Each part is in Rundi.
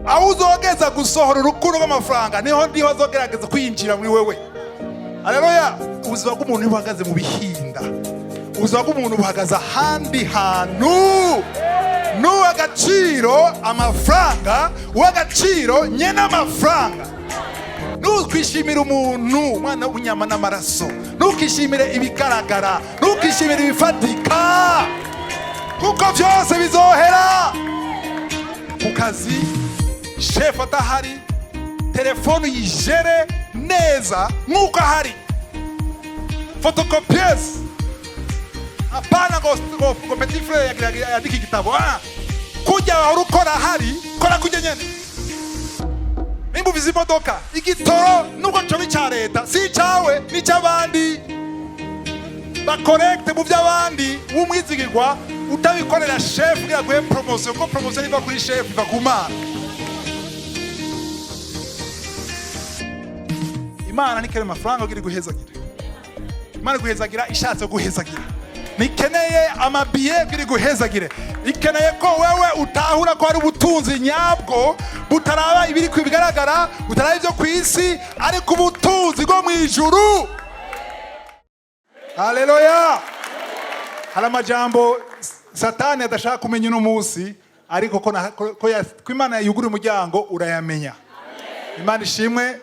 aho uzogeza gusohora urukundo rw'amafaranga niho ndiho azogerageza kwinjira muri wewe. Haleluya. Ubuzima bw'umuntu buhagaze mu bihinda, ubuzima bw'umuntu buhagaze ahandi hantu. N'uw'agaciro amafaranga, uw'agaciro nyene amafaranga. Ntukishimire umuntu umwana w'inyama n'amaraso, ntukishimire ibigaragara, ntukishimire ibifatika, kuko byose bizohera. Ku kazi chef atahari, telefone yijere neza nk'uko ahari, photocopieuse apana ngo petit frère yandika igitabo. Kujya aho ukora ahari, kora kujya nyene. Nimba uvize imodoka, igitoro nubwo cyo cya leta si cyawe ni cy'abandi, bakorekte mu by'abandi, umwizigirwa utabikorera chef kugira ngo promotion, ko promotion iva kuri chef iva ku Mana. Imana ni kare amafaranga ugiri guhezagira. Imana guhezagira ishatse guhezagira. Nikeneye amabiye ugiri guhezagire. Ikeneye ko wewe utahura ko ari ubutunzi nyabwo butaraba ibiri kwibigaragara, butaraba ibyo kwisi, ariko ubutunzi bwo mu ijuru. Haleluya. Hala majambo Satani adashaka kumenya uno munsi, ariko ko Imana yugura umuryango urayamenya. Imana ishimwe.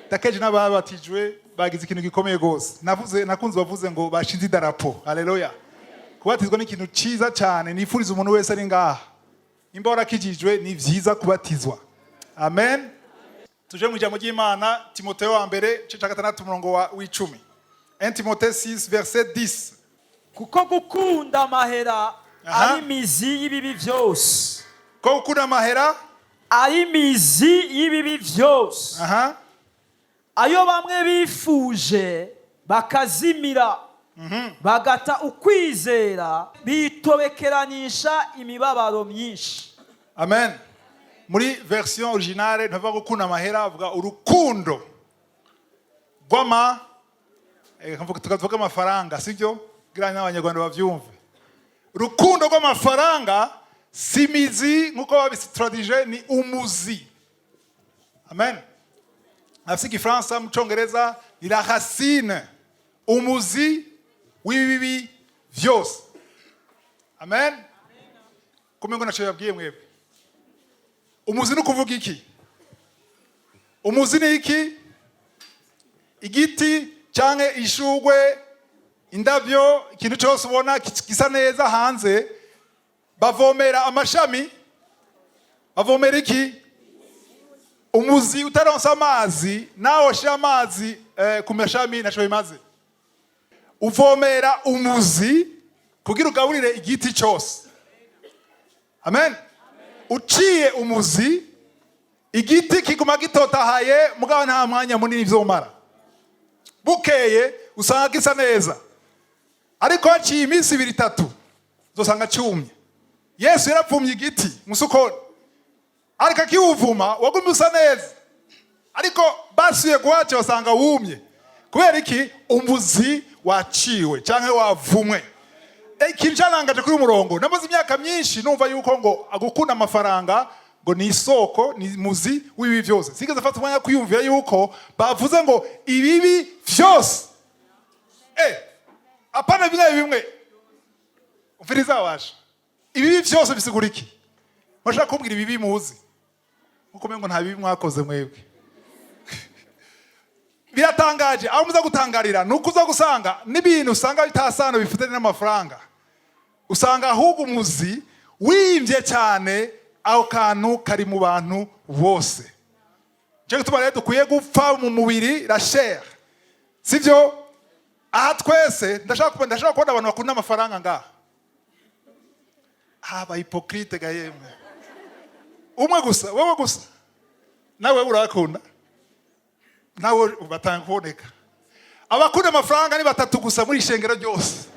Takeje n'ababatijwe bagize ikintu gikomeye gose. Nakunze bavuze ngo bashinze idarapo. Haleluya. Kubatizwa ni ikintu ciza cyane, nifuriza umuntu wese ari ngaha. Imbora kijijwe ni vyiza kubatizwa. Amen. Tuje mu ijambo ry'Imana, Timotheo wa mbere cya 6 umurongo wa 10. 1 Timothée 6 verset 10. Kuko gukunda amahera ari mizi y'ibibi byose. Ko gukunda amahera ari mizi y'ibibi byose. Ayo bamwe bifuje bakazimira, bagata ukwizera, bitobekeranisha imibabaro myinshi. Amen. Muri version originale ntavuga gukunda amahera, avuga urukundo rw'ama tukavuga amafaranga, sibyo? Gira n'abanyarwanda bavyumve. Urukundo rw'amafaranga si mizi nkuko babisitradije, ni umuzi. Amen. Afisi Kifaransa mu Cyongereza ni la racine, umuzi w'ibibi vyose. Amen. Kumengo nacho yabwiye mwebwe. Umuzi nukuvuga iki? Umuzi ni iki? Igiti canke ishugwe, indavyo, ikintu cyose ubona gisa neza hanze, bavomera amashami, bavomera iki? Umuzi utaronsa amazi, naho shira amazi ku mashami naco bimaze. Uvomera umuzi kugira ugaburire igiti cyose. Amen. Uciye umuzi, igiti kiguma gitotahaye, mugabo nta mwanya munini vyomara. Bukeye usanga gisa neza, ariko haciye iminsi 2-3 uzosanga cyumye. Yesu yarapfumye igiti musukoni, ariko akiwuvuma wagumye usa neza, ariko basuye kuhaca basanga wumye. Kubera iki? Umuzi waciwe canke wavumwe. Ikintu cyarangaje kuri umurongo, namaze imyaka myinshi numva yuko ngo agukunda amafaranga ngo ni isoko, ni muzi w'ibibi byose. Sigeze afata umwanya kwiyumvira yuko bavuze ngo ibibi byose. Apana bimwe ufiriza washa. Ibibi byose bisigura iki? Bashaka kumbwira ibibi muzi. Uko mengo nta bibi mwakoze mwebwe. Biratangaje, aho muza gutangarira nuko uza gusanga n'ibintu usanga bitasana bifite n'amafaranga. Usanga ahubwo umuzi wimvye cyane, aho kantu kari mu bantu bose. Je gutuma rero dukwiye gupfa mu mubiri la chair. Sivyo? Aha twese ndashaka kubona abantu bakunda amafaranga ngaha. Ba hypocrite ga yemwe. Umwe gusa, wewe gusa. Nawe urakunda. Nawe ubatanga kuboneka. Abakunda amafaranga ni 3 gusa muri ishengero ryose.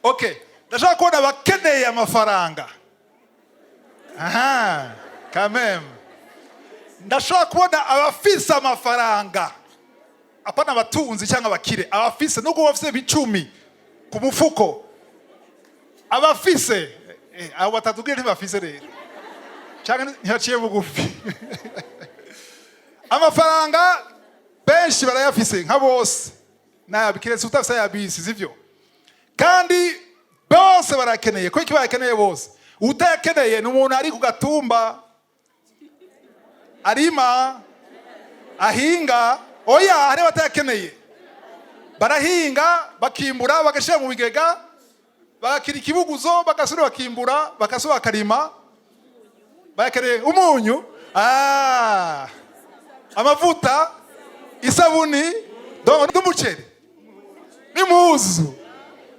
Okay, ndashaka kubona abakeneye amafaranga. Quand même. Ndashaka kubona abafise amafaranga. Apana abatunzi cyangwa abakire, abafise nuko bafise 10 ku mufuko. Abafise abo batatubwire ntibafise rero cyangwa ntihaciye bugufi. Amafaranga benshi barayafise nka bose, nabikiretse utafise ayabisi sivyo, kandi bose barakeneye. Ko iki barakeneye bose? Utakeneye n'umuntu ari ku gatumba arima ahinga, oya hari batakeneye. Barahinga bakimbura bagashira mu bigega, bakira ikibuguzo bagasura bakimbura bagasura bakarima, bakeneye umunyu, amavuta, isabuni, n'umuceri n'impuzu.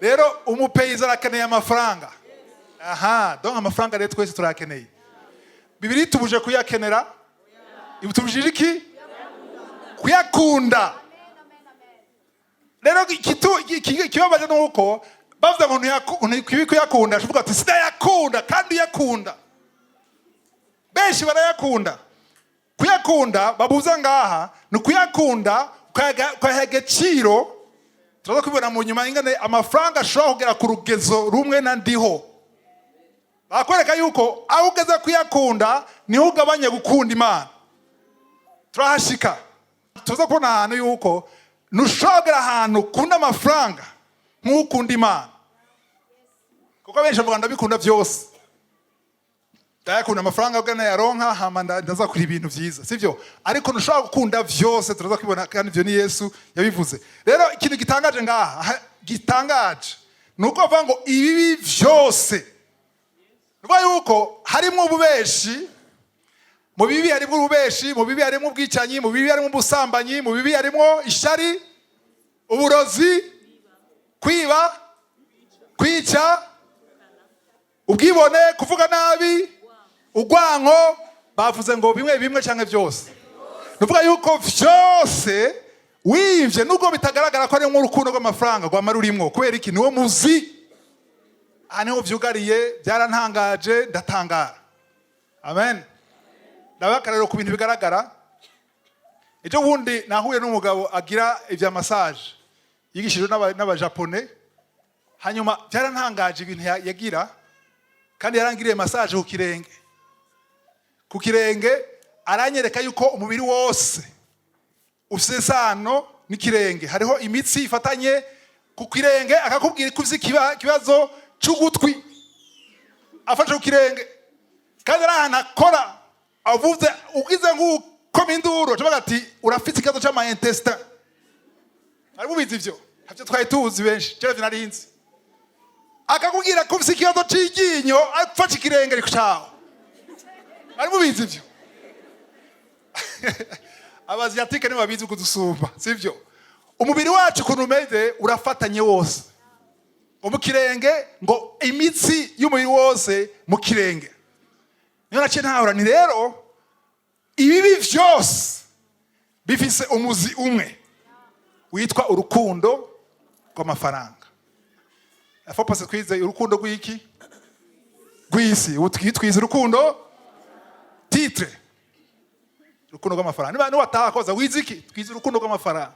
Rero umupeiza arakeneye amafaranga. Donc amafaranga rero twese turakeneye. Bibiri tubuje kuyakenera, ibutubuje iki? Kuyakunda. Rero kibabaje nuko bavuga ngo ntikwiye kuyakunda, ashuvuga ati sidayakunda kandi yakunda. Benshi barayakunda. Kuyakunda babuza ngaha ni kuyakunda kwa agaciro. Turaza kubona mu nyuma ingane amafaranga ashobora kugera ku rugezo rumwe na ndiho. Bakwereka yuko aho ugeze kuyakunda niho ugabanya gukunda Imana. Turahashika. Tuza kubona ahantu yuko nushobora ahantu ukunda amafaranga nk'ukunda Imana. Kuko benshi bavuga ndabikunda byose. Ndayakunda amafaranga ugana yaronka hama ndaza kuri ibintu byiza sivyo, ariko nushobora gukunda byose. Turaza kubona kandi ibyo ni Yesu yabivuze. Rero ikintu gitangaje ngaha, gitangaje nuko bavuga ngo ibi byose, nuko yuko harimo ububeshi, mu bibi harimo ububeshi, mu bibi harimo ubwicanyi, mu bibi harimo ubusambanyi, mu bibi harimo ishari, uburozi, kwiba, kwica, ubwibone, kuvuga nabi, ugwanko. Bavuze ngo bimwe bimwe cyangwa byose. Nuvuga yuko byose wivye nuko bitagaragara ko ari urukundo rw'amafaranga rwamara urimo, kubera iki? Niwo muzi. Niho vyugariye, byarantangaje, ndatangara. Amen. Ndabakarero ku bintu bigaragara. Ejo bundi nahuye n'umugabo agira ivya massage yigishijwe n'abajapone, hanyuma byarantangaje ibintu yagira, kandi yarangiriye massage ku kirenge aranyereka yuko umubiri wose ufise isano n'ikirenge. Hariho imitsi ifatanye ku kirenge, akakubwira ko ufise ikibazo cy'ugutwi, afashe ku kirenge, kandi ari ahantu akora avuze ugize nk'ukoma induru cyangwa ati urafite ikibazo cy'ama-intestin. Ari mubizi ivyo? Havyo twari tuzi benshi, cyane narinzi. Akakubwira ko ufise ikibazo cy'iryinyo, afashe ikirenge cyawe. Ari mubizi ivyo? Abaziatike ni babizi kudusumba sivyo? Umubiri wacu ukuntu umeze urafatanye wose. Mu kirenge ngo imitsi y'umubiri wose mu kirenge. Niyo naciye ntahura ni rero ibibi byose bifise umuzi umwe witwa urukundo rw'amafaranga. Afopase twize urukundo rw'iki? Rw'isi. Utwitwize urukundo titre. Urukundo rw'amafaranga. Niba watakoza wiziki twize urukundo rw'amafaranga.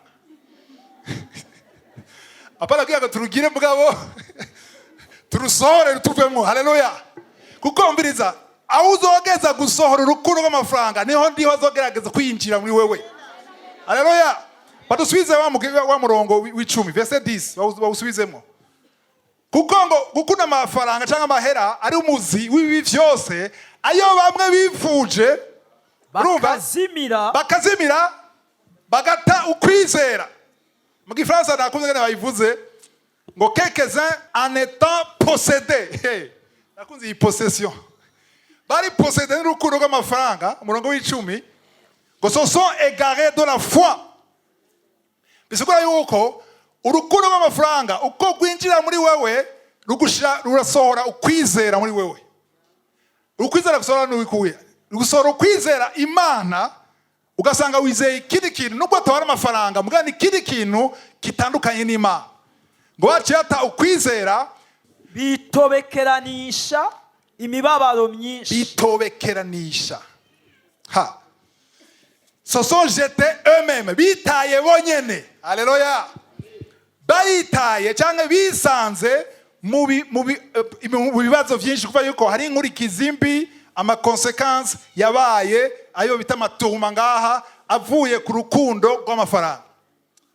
Apana kiyaga turugire mugabo turusohore rutuvemo. Haleluya. Kuko mbiriza aho uzogeza gusohora urukundo rw'amafaranga niho ndiho azogerageza kwinjira muri wewe. Haleluya. Badusubize wa murongo w'icumi verset 10 bawusubizemo. Kuko ngo gukunda amafaranga cyangwa amahera ari umuzi w'ibi byose, ayo bamwe bifuje bakazimira bagata ukwizera. Mu Gifaransa nakunze ngene bayivuze ngo quelques-uns en étant possédés. Nakunze iyi possession. Bari possédés n'urukundo rw'amafaranga, umurongo w'icumi, ngo se sont égarés de la foi. Bisigura yuko urukundo rw'amafaranga uko rwinjira muri wewe rurasohora ukwizera muri wewe. Ukwizera gusohora n'uwikuye. Gusohora ukwizera Imana, ugasanga wizeye ikindi kintu nubwo atawara amafaranga, mugani ikindi kintu kitandukanye n'Imana. Ngo waciyata ukwizera bitobekeranisha imibabaro myinshi. Bitobekeranisha. Se sont jetés eux-mêmes. Bitaye bonyene. Alléluia. Bayitaye cyangwa bisanze mu bibazo byinshi kuva yuko hari inkurikizi mbi amakonsekansi yabaye ayo bita amatuma ngaha avuye ku rukundo rw'amafaranga.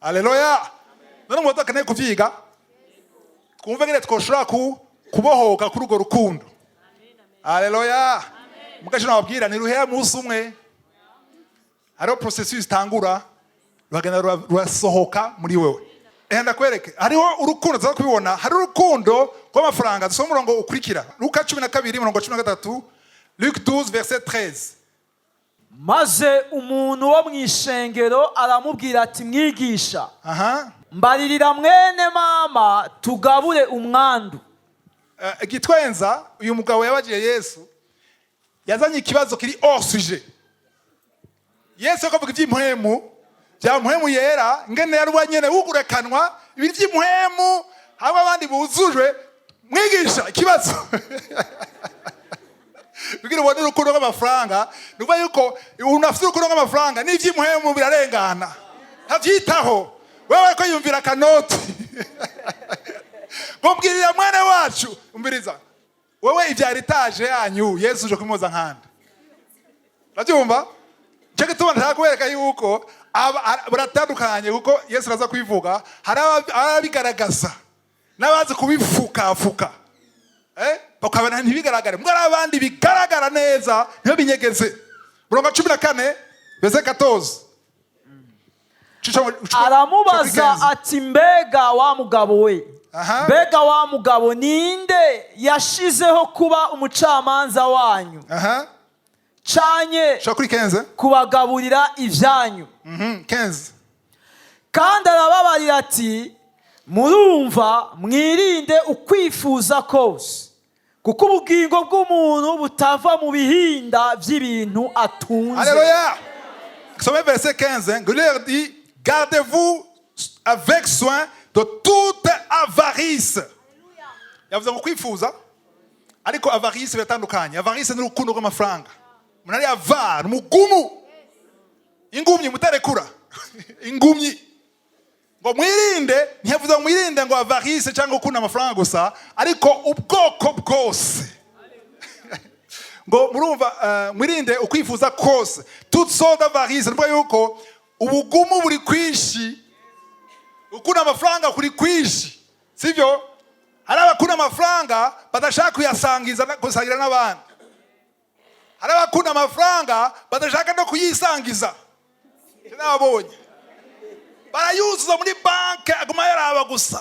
Haleluya. None umuntu akeneye kuvyiga twumve ngene twoshobora kubohoka kuri urwo rukundo. Haleluya. Mugaje nababwira ni ruhera munsi umwe hariho processus itangura rugenda rurasohoka muri wewe. Ndakwereke hariho urukundo tuza kubibona, hari urukundo rw'amafaranga. Dusoma umurongo ukurikira Luka 12 umurongo 13, Luc 12 verset 13. Maze umuntu wo mw'ishengero aramubwira ati mwigisha, mbaririra mwene mama tugabure umwandu. Gitwenza uyu mugabo yabagiye Yesu yazanye ikibazo kiri hors sujet. Yesu akavuga iby'impwemu bya mpwemu yera ngene yarwa nyene ugurekanwa ibiri by'impwemu hamwe abandi buzujwe mwigisha ikibazo. Bigira ubone urukundo rw'amafaranga nuva yuko unafite urukundo rw'amafaranga n'iby'impwemu birarengana ntabyitaho wewe ko yumvira kanoti. Mubwirira mwene wacu umbiriza wewe ibya heritage yanyu Yesu uje kumuza nkanda urabyumva cyo gituma ntaka kwereka yuko buratandukanye kuko Yesu araza kwivuga hari abigaragaza n'abazi kubifuka bakabana ntibigaragare mbwa abandi bigaragara neza niyo binyegeze. Murongo 14 verset 14 aramubaza ati mbega wa mugabo we, mbega wa mugabo ninde yashizeho kuba umucamanza wanyu canye kubagaburira ivyanyu? Kandi arababarira ati murumva mwirinde ukwifuza kose kuko ubugingo bw'umuntu butava mu bihinda by'ibintu atunze. Alléluia. Somme verset 15, Gleur dit gardez-vous avec soin de toute avarice. Yavuze ngo kwifuza ariko avarice biratandukanye. Avarice ni urukundo rw'amafaranga. Munari avar mugumu ingumyi mutarekura ingumyi ngo mwirinde ntiyavuze ngo mwirinde ngo avarice cyangwa ukunda amafaranga gusa ariko ubwoko bwose. Ngo murumva mwirinde ukwifuza kose toute sorte d'avarice. Nubwo yuko ubugumu buri kwishi ukunda amafaranga kuri kwishi sivyo. Hari abakunda amafaranga badashaka kuyasangiza gusangira n'abandi. Hari abakunda amafaranga badashaka no kuyisangiza. Nabonye barayuzuza muri banke aguma yaraba gusa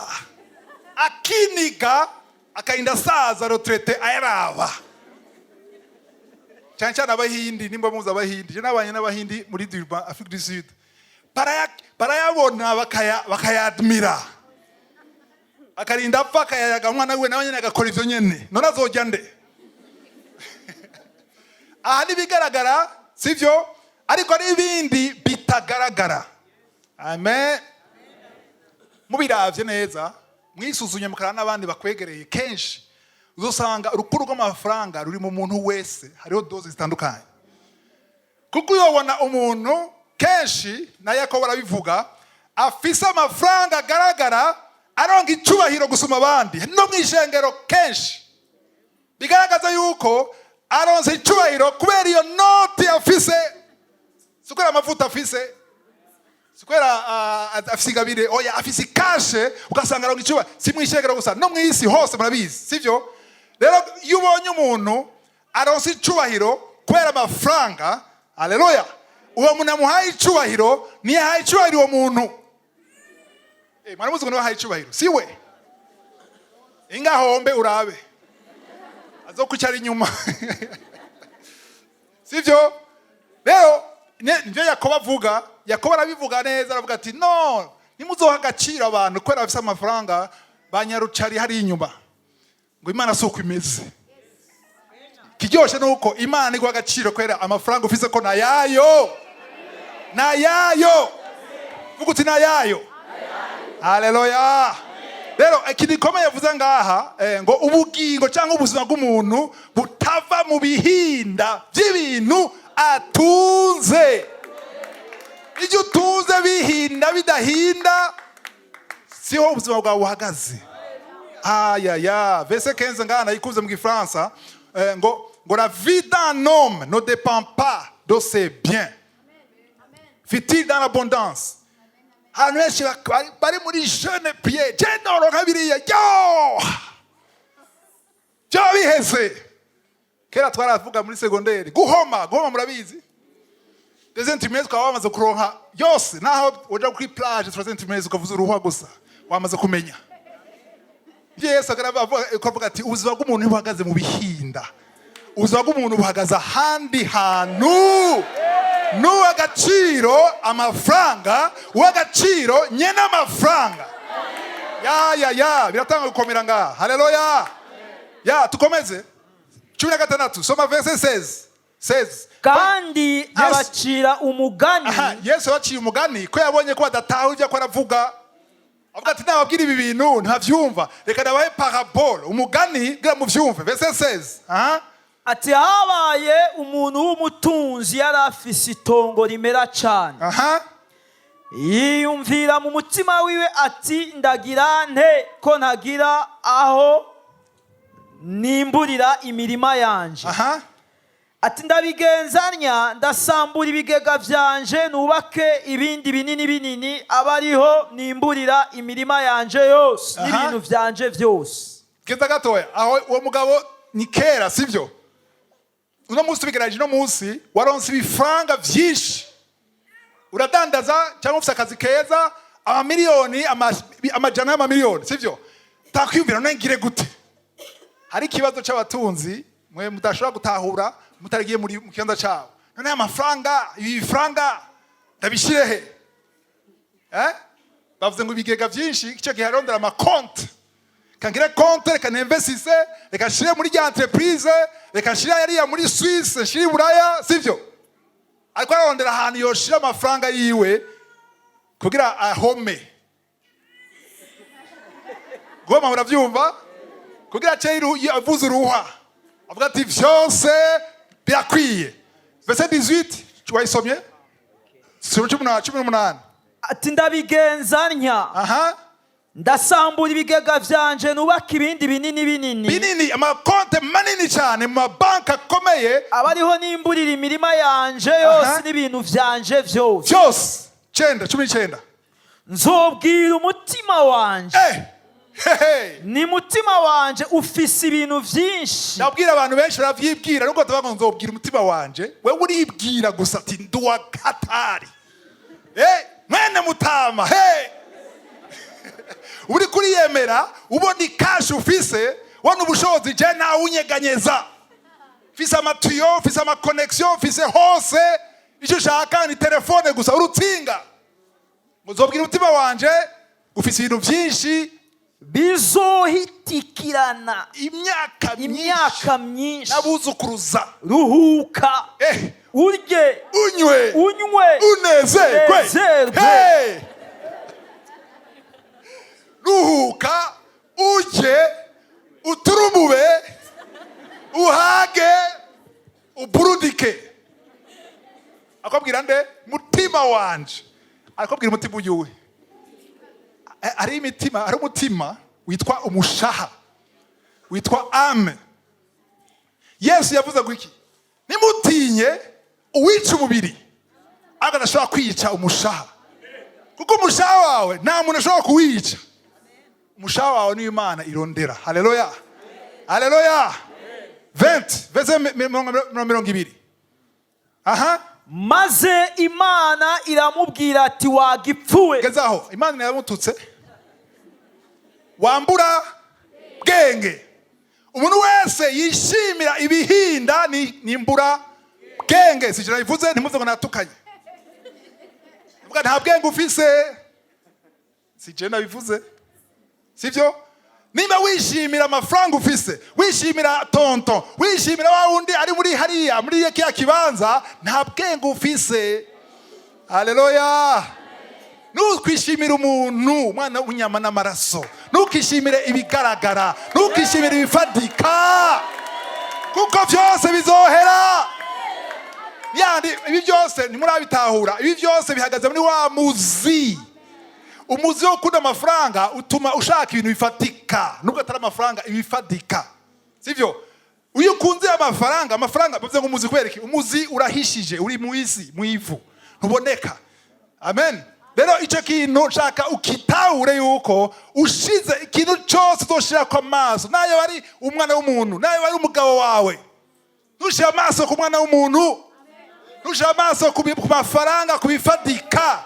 akiniga akainda saza retraite ayaraba. Cyane cyane abahindi nimba muza abahindi je nabanye n'abahindi muri Durban Afrique du Sud barayabona bakayadmira akarinda apfa akayaga umwana we nawe nyene agakora ivyo nyene none azojya nde? Aha nibigaragara sivyo ariko ari ibindi bitagaragara. Amen. Mubiravye neza mwisuzunye mukara n'abandi bakwegereye kenshi uzosanga urukundo rw'amafaranga ruri mu muntu wese hariho doze zitandukanye. Kuko uyobona umuntu kenshi na Yakobo barabivuga afise amafaranga agaragara aronga icubahiro gusuma abandi no mwishengero kenshi bigaragaza yuko aronse icubahiro kubera iyo noti afise sukwera amavuta afise sukwera afise ingabire oya afise kashe ugasanga aronga icubahiro si mwishengero gusa no mwisi hose murabizi sivyo. Rero iyo ubonye umuntu aronse icubahiro kubera amafaranga haleluya uwo muntu amuhaye icubahiro ni yahaye icubahiro uwo muntu mwana muzi ngo yahaye icubahiro siwe ingahombe urabe azokwicara inyuma sivyo. Rero nivyo Yakobo avuga. Yakobo arabivuga neza aravuga ati no nimuzoha agaciro abantu kubera bafise amafaranga banyarucari hari inyuma ngo Imana suko imeze. Kiryoshe nuko Imana iguha agaciro kubera amafaranga ufise ko nayayo vuga uti nayayo. Haleluya. Rero ikidikoma yavuze ngaha ngo ubugingo cyangwa ubuzima bw'umuntu butava mu bihinda by'ibintu atunze. Ijyo utunze bihinda bidahinda siho ubuzima bwawe buhagaze. Ayaya, verset 15 ngana ikuze mu Gifaransa, ngo la vie d'un homme ne dépend pas de ses biens. Fit-il dans l'abondance? Hano benshi bari muri jeune pied, gendoro nkabiriya, yo! Byo biheze. Kera twaravuga muri secondaire, guhoma murabizi. Des centimeters kwa wamaze kuronka yose, naho uja kuri plage 3 centimeters ukavuza uruhwa gusa, wamaze kumenya. Yesu akavuga ati ubuzima bw'umuntu buhagaze mu bihinda. Ubuzima bw'umuntu buhagaze ahandi hantu. N'uw'agaciro amafaranga, uw'agaciro nyene amafaranga. Ya, biratanga gukomera ngaha. Haleluya. Ya, tukomeze. 16, soma verset 16. Kandi abacira umugani. Yesu yaciye umugani ko yabonye ko adataha ivyo ko aravuga. Avuga ati nababwira ibi bintu ntavyumva. Reka nabahe parabole, umugani gira mu vyumve. Verset 16. Ati habaye umuntu w'umutunzi yari afise itongo rimera cane. Yiyumvira mu mutima wiwe ati ndagira nte ko ntagira aho nimburira imirima yanje. Ati ndabigenzanya ndasambura ibigega vyanje nubake ibindi binini abariho nimburira imirima yanje yose n'ibintu vyanje vyose. Keza gatoya aho uwo mugabo ni kera sivyo? Uno munsi bigeraje no munsi waronse ibifaranga vyinshi. Uradandaza cyangwa ufite akazi keza amamiliyoni amajana y'amamiliyoni sivyo? Takwiyumvira none ngire gute? Hari kibazo c'abatunzi mwe mudashobora gutahura mutarigiye muri mu kibanza cyawo. None amafaranga ibifaranga ndabishirehe? Bavuze ngo ibigega byinshi icyo gihe arondera amakonte. Kangire konte reka ninvestise reka shire muri ya entreprise reka shire yariya muri Suisse shire Buraya sivyo? Ariko arondera ahantu yoshira amafaranga yiwe kugira ahome. Goma muravyumva? Kugira cyo avuze uruha. Avuga ati vyose birakwiye. Verset 18 wayisomye? 18. Ati ndabigenzanya. Ndasambura ibigega vyanje nubaka ibindi binini amakonte manini cyane mu mabanka akomeye abariho nimburira imirima yanje yose n'ibintu vyanje vyose 19. Nzobwira umutima wanje ni mutima wanje ufise ibintu vyinshi. Nabwira abantu benshi baravyibwira nuko tabago nzobwira umutima wanje wewe uribwira gusa ati nduwa katari mwene mutama uri kuri yemera ubona ikashi ufise wona ubushobozi je nawe unyeganyeza fise amatuyo fise ama connection fise hose icyo ushaka ni telefone gusa urutsinga. Muzobwira umutima wanje ufise ibintu byinshi bizohitikirana imyaka myinshi nabuzukuruza. Ruhuka urye unywe unezerwe. Ruhuka uje uturumube uhage uburudike. Akobwira nde mutima wanje akobwira umutima uyuwe. Ari imitima ari umutima witwa umushaha witwa ame. Yesu yavuze ngo iki? Nimutinye uwica umubiri agadashobora kwica umushaha. Kuko umushaha wawe nta muntu ashobora kuwica. Umushaha wawe ni Imana irondera. Haleluya. Haleluya. 20 verset 20. Maze Imana iramubwira ati wagipfuwe. Gezaho Imana yaramututse. Wambura bwenge. Umuntu wese yishimira ibihinda ni mbura bwenge. Sijira bivuze ntimuze ngo natukanye. Vuga nta bwenge ufise. Sije nabivuze. Sivyo? Nimba wishimira amafaranga ufise, wishimira tonton, wishimira wa wundi ari muri hariya, muri kiya kibanza, nta bwenge ufise. Haleluya. Nukwishimira umuntu, umwana w'inyama n'amaraso. Nukishimire ibigaragara, nukishimire ibifadika. Kuko byose bizohera. Yandi ibi byose ntimurabitahura. Ibi byose bihagaze muri wa muzi. Umuzi wo kuda amafaranga utuma ushaka ibintu bifatika. ibifadika, nubwo atari amafaranga, ibifadika, sivyo? Uyu kunze amafaranga bavuze ngo umuzi kwereke, umuzi urahishije, uri mu isi, mu ivu, ntuboneka. Amen. Rero icyo kintu nshaka ukitahure yuko ushize ikintu cyose uzoshira kwa maso, nayo bari umwana w'umuntu, nayo bari umugabo wawe, ntushira amaso ku mwana w'umuntu, ntushira amaso ku mafaranga, ku bifadika.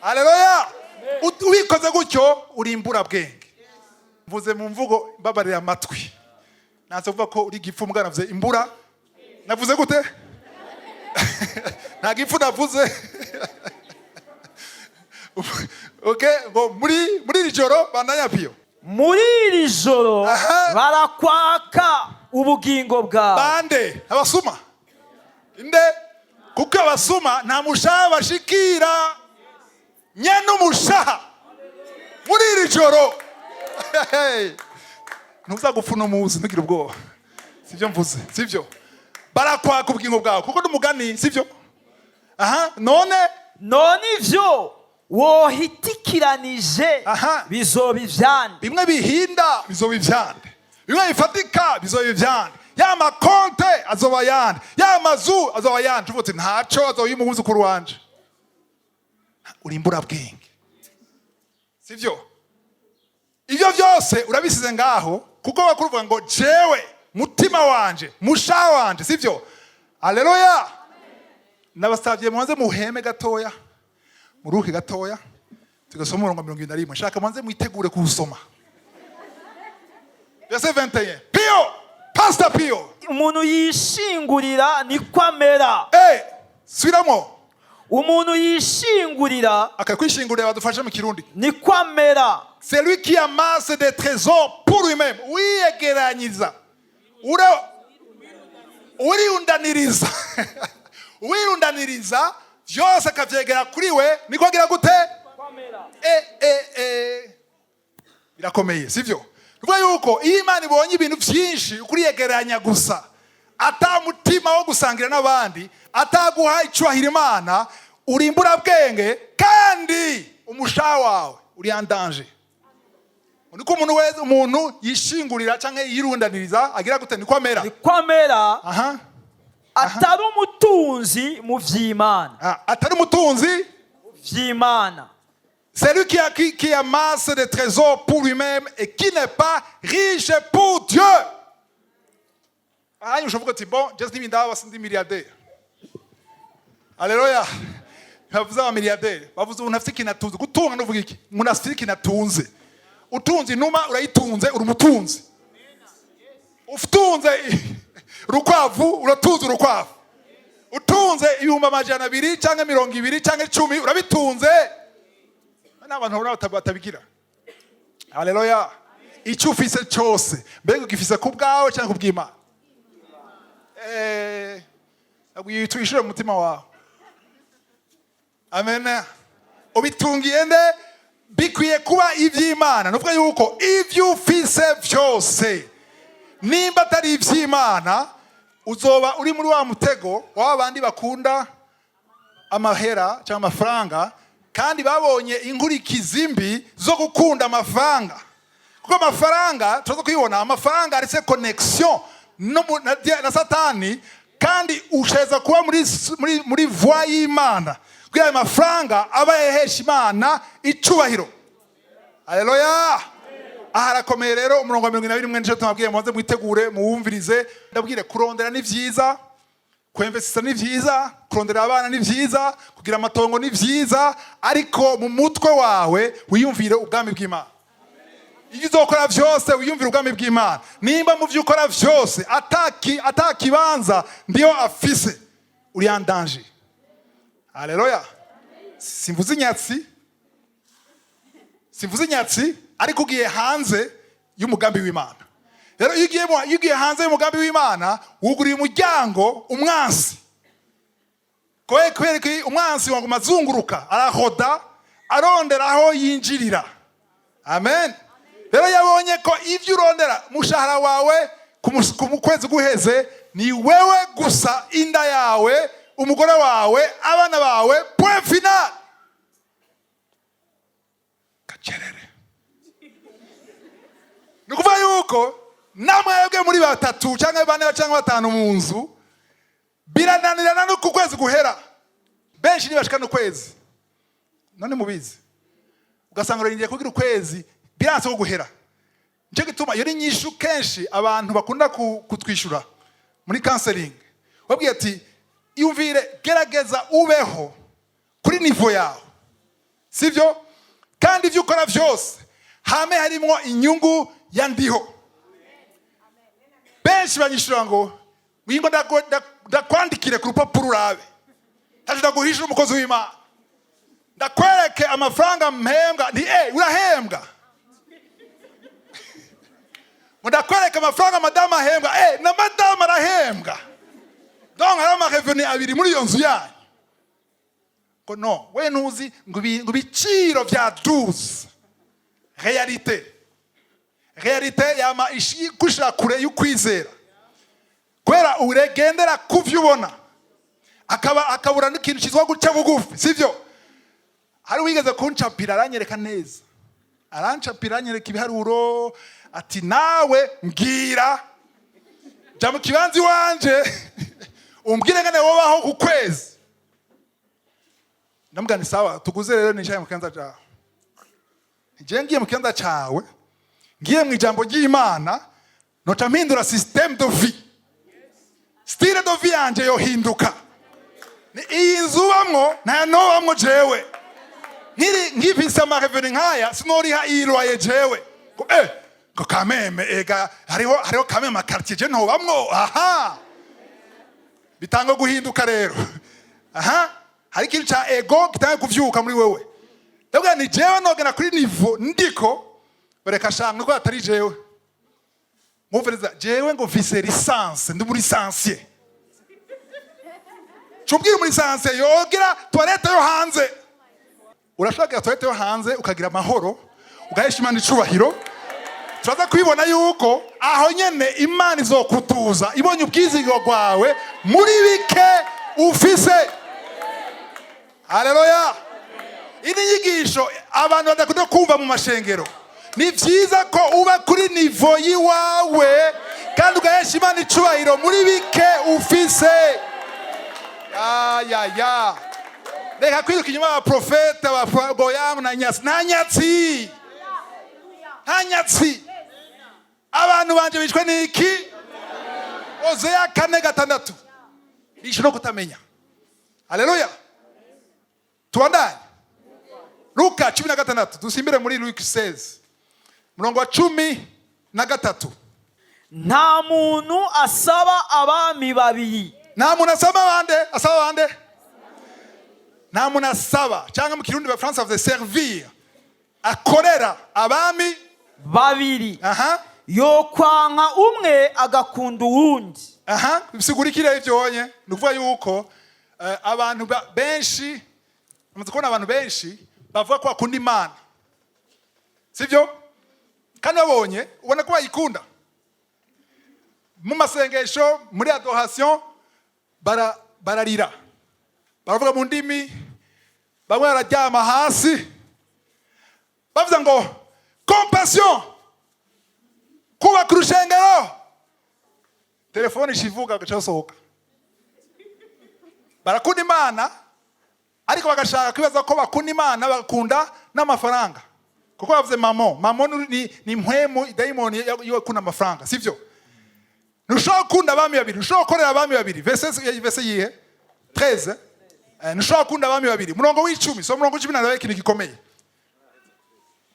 Haleluya. Ubikoze gutyo urimbura bwenge. Mvuze mu mvugo mbabarira amatwi, nazo kuvuga ko uri gipfu mbwa, navuze imbura, navuze gute? Nta gipfu navuze. Okay, bo muri iri joro bandanya piyo. Muri iri joro barakwaka ubugingo bwawe. Bande abasuma. Inde kuko abasuma nta mushaha bashikira, nyene umushaha muri iri joro. Ntuza gupfuna umuzi, ntugire ubwoba, sivyo mvuze, sivyo? Barakwaka ubugingo bwawe kuko n'umugani, sivyo? None ivyo wohitikiranije bizoba ivyande. Bimwe bihinda bizoba ivyande, bimwe bifatika bizoba ivyande, ya makonte azoba yande, ya mazu azoba yande. Tuvuze ntaco azoba y'umuhuzu ku ruwanje. Urimbura bwenge, sivyo? Ivyo byose urabisize ngaho kuko bakuvuga ngo jewe mutima wanje, musha wanje, sivyo? Haleluya. Nabasavye mwanze muheme gatoya, muruke gatoya, tugasoma umurongo 21. Shaka mwanze mwitegure kuwusoma. Verset 21. Pio, Pastor Pio. Umuntu yishingurira niko amera. Subiramo. Umuntu yishingurira, akakwishingurira badufashe mu Kirundi, niko amera. C'est lui qui amasse des trésors pour lui-même. Wiyegeranyiza. Uriundaniriza. Wirundaniriza byose akavyegera kuri we, niko agira gute? Birakomeye, sivyo? Ruvuga yuko iyo Imana ibonye ibintu byinshi ukuriyegeranya gusa, ata mutima wo gusangira n'abandi, ataguha icubahiro Imana, urimbura bwenge kandi umushaha wawe uri en danger. Niko umuntu yishingurira canke yirundaniriza agira gute? Niko amera. Niko amera. Atari umutunzi mu vy'Imana. Atari umutunzi mu vy'Imana. C'est lui qui amasse des trésors pour lui-même et qui n'est pas riche pour Dieu. Je vous dis, bon, just dis mindawa sindi milliardaire. Alléluia. Bavuze aba milliardaire. Bavuze umuntu afite kinatunze. Gutunga no vuga iki? Umuntu afite kinatunze. Utunze inuma urayitunze, uri umutunzi. Ufunze rukwavu, uratunze urukwavu. Utunze 200 cyangwa 200 cyangwa 10 urabitunze. N'abantu batabigira. Haleluya. Icyo ufise cyose, mbega ugifise ku bwawe cyangwa ku bw'Imana? Agwitwishire mu mutima wawe. Amen. Ubitungiye nde bikwiye kuba ivy'Imana. Nuvuga yuko ivyo ufise byose nimba atari ivy'Imana, uzoba uri muri wa mutego w'abandi bakunda amahera cyangwa amafaranga, kandi babonye inkurikizi mbi zo gukunda amafaranga. Kuko amafaranga tuzo kuyibona, amafaranga arise connection na Satani, kandi usheza kuba muri voie y'Imana. Kugira amafaranga aba yehesha Imana icubahiro. Haleluya. Aharakomeye rero umurongo wa 21 nico tumabwiye muze mwitegure muwumvirize. Ndabwire kurondera ni vyiza, kwemvesisa ni vyiza, kurondera abana ni vyiza, kugira amatongo ni vyiza, ariko mu mutwe wawe wiyumvire ubwami bw'Imana. Iyo uzokora vyose wiyumvire ubwami bw'Imana. Nimba mu vyo ukora vyose atakibanza ndiyo afise, uri en danger. Haleluya. Simvuze inyatsi, ariko ugiye hanze y'umugambi w'Imana. Rero iyo ugiye hanze y'umugambi w'Imana, wuguriye umuryango umwansi. Kubera ko umwansi wangu mazunguruka arahoda, arondera aho yinjirira. Amen. Rero yabonye ko ivyo urondera mushahara wawe ku kwezi guheze ni wewe gusa, inda yawe, umugore wawe, abana bawe, point final. Kacerere. nukuvuga yuko namwebwe muri batatu cyangwa bane cyangwa batanu mu nzu birananirana no ku kwezi guhera. Benshi nibashika no kwezi none mubizi ugasanga urindiye kugira ukwezi biranse guhera. Nico gituma iyo ni nyishu kenshi abantu bakunda kutwishura muri counseling. Wabwiye ati yumvire gerageza ubeho kuri niveau yawe, sivyo? Kandi ivyo ukora vyose hame harimo inyungu ya ndiho. Benshi banyishura ngo wingo ndakwandikire ku rupapuro urabe, taje ndaguhishura umukozi w'Imana, ndakwereke amafaranga mpembwa. Ni urahembwa? Ndakwereke amafaranga madama ahembwa. Na madama arahembwa, donc hari amarevenu abiri muri iyo nzu yanyu. Ko no, we ntuzi ngo ibiciro vya 12 realite yama kushira kure y'ukwizera, kwera uregendera kuvyubona akabura n'ikintu kizwa guca bugufi, sivyo? Hari wigeze kuncapira aranyereka neza, arancapira aranyereka ibiharuro ati nawe mbwira ja mu kibanzi wanje umbwire ngene wobaho ku kwezi. Ndamugani sawa, tuguze rero nishaye mu kibanza cyawe. Je ngiye mu kibanza cyawe, ngiye mu ijambo ry'Imana, nota mpindura système de vie, style de vie yanje yo hinduka. Ni iyi nzu bamwo nta no bamwo jewe ngifise amarevenu nkaya sinoriha iroye jewe ko kameme ega hariho kameme quartier je no bamwo. Aha, bitanga guhinduka rero. Aha, hari ikintu cha ego kitanga kuvyuka muri wewe. Ndabwa ni jewe nogena kuri niveau ndiko bereka shanga ko atari jewe. Muveriza jewe ngo vise licence ndi muri licencié. Chubwira muri licencié yogira toilette yo hanze. Urashaka toilette yo hanze ukagira amahoro, ugaheshimana icubahiro. Turaza kwibona yuko aho nyene Imana izokutuza ibonye ubwizigiro bwawe muri bike ufise. Haleluya. Ini nyigisho abantu badakunda kumva mu mashengero. Ni vyiza ko uba kuri niveau yiwawe kandi ugaheshimana icubahiro muri bike ufise. Ya reka kwiruka inyuma y'abaprofeta bagoyamu na nyatsi. Hanyatsi abantu banje bicwe niki? Ozeya 4:6 bisho no kutamenya. Haleluya. Tuandane Luka 16, dusimbire muri Luka 16 murongo wa 13. Nta muntu asaba abami babiri. Nta muntu asaba bande? Nta muntu asaba cyangwa mu kirundi ba France of the servir akorera abami babiri. Aha. Yokwanka umwe agakunda uwundi. Aha, bisigurikira ivyo honye. Nukuvuga yuko abantu benshi amaze kubona abantu benshi bavuga ko akunda Imana, sivyo? Kandi babonye ubona ko bayikunda mu masengesho, muri adoration bararira, baravuga mu ndimi, bamwe bararyama hasi bavuga ngo compassion, kuba ku rushengero. Telefone ishivuga gacasohoka. Barakunda Imana ariko bagashaka kwibaza ko bakunda Imana bakunda n'amafaranga, kuko bavuze mamon ni mpwemu daimoni yo kuna amafaranga, sivyo? Nushaka kunda abami babiri, nushaka korera abami babiri. Verse yihe 13. Nushaka kunda abami babiri murongo w'10, so murongo w'10 nawe ikintu gikomeye.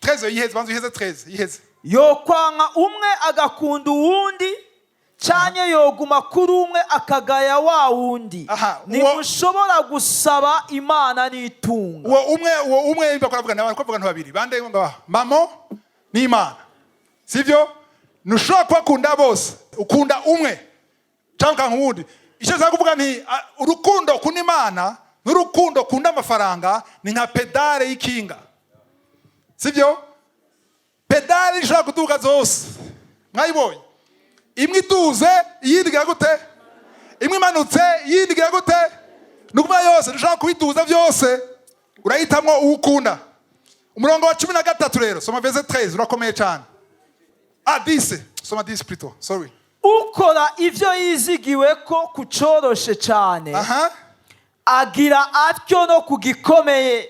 13 yiheze, banzu yiheze 13 yiheze. Yokwanka umwe agakunda uwundi cyanye yoguma kuri umwe akagaya wa wundi. Ntimushobora gusaba Imana n'itunga. Uwo umwe imba kuravuga n'abantu ko vuga babiri bande ngo mamo ni Imana, sivyo? Nushobora kwakunda bose, ukunda umwe cyangwa nk'uwundi. Icyo nza kuvuga nti urukundo kunda Imana n'urukundo kunda amafaranga ni nka pedale y'ikinga, sivyo? Pedale ishobora kuduga zose, mwayibonye? Imwe iduze iyindi gira gute? Imwe imanutse iyindi gira gute? Nukuvuga yose dushaka kubiduza byose urahitamwo ukunda. Umurongo wa 13 rero soma verse 13 urakomeye cyane. 10. Soma 10 plutôt. Sorry. ukora ivyo yizigiwe ko kucoroshe cyane agira atyo no kugikomeye.